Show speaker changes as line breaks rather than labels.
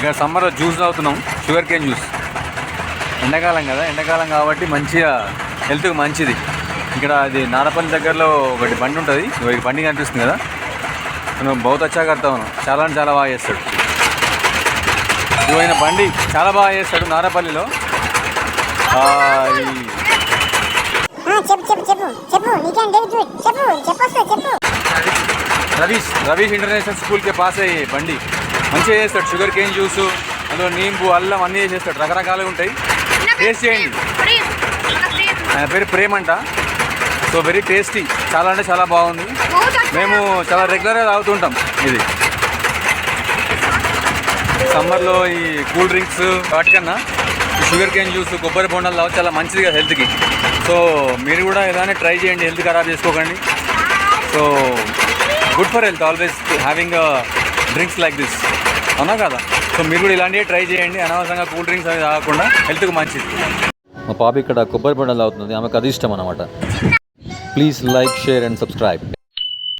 ఇక్కడ సమ్మర్లో జ్యూస్ తాగుతున్నాం, షుగర్ కేన్ జ్యూస్. ఎండాకాలం కదా, ఎండాకాలం కాబట్టి మంచిగా హెల్త్కి మంచిది. ఇక్కడ అది నారపల్లి దగ్గరలో ఒకటి బండి ఉంటుంది, ఈ బండి కనిపిస్తుంది కదా, మనం బహుత్ అచ్చా కడతా ఉన్నాం. చాలా అంటే చాలా బాగా చేస్తాడు. ఇవైన బండి చాలా బాగా చేస్తాడు నారపల్లిలో. రవీష్ ఇంటర్నేషనల్ స్కూల్కి పాస్ అయ్యే బండి మంచిగా చేస్తాడు. షుగర్ కేన్ జ్యూసు, అందులో నీంబు, అల్లం అన్నీ చేస్తాడు. రకరకాలుగా ఉంటాయి, టేస్ట్ చేయండి. ఆయన పేరు ప్రేమ్ అంట. సో వెరీ టేస్టీ, చాలా అంటే చాలా బాగుంది. మేము చాలా రెగ్యులర్గా తాగుతుంటాం. ఇది సమ్మర్లో ఈ కూల్ డ్రింక్స్ వాటికన్నా షుగర్ కేన్ జ్యూస్, కొబ్బరి బొండాలు తాగు చాలా మంచిది కదా హెల్త్కి. సో మీరు కూడా ఇలానే ట్రై చేయండి, హెల్త్ ఖరాబ్ చేసుకోకండి. So good for health always having drinks like this, అవునా కదా? సో మీరు కూడా ఇలాంటివి ట్రై చేయండి, అనవసరంగా కూల్ డ్రింక్స్ అవి తాగకుండా, హెల్త్కి మంచిది. మా పాప ఇక్కడ కొబ్బరి బొండాలు తాగుతుంది, ఆమెకు అది ఇష్టం అన్నమాట. Please like, share and subscribe.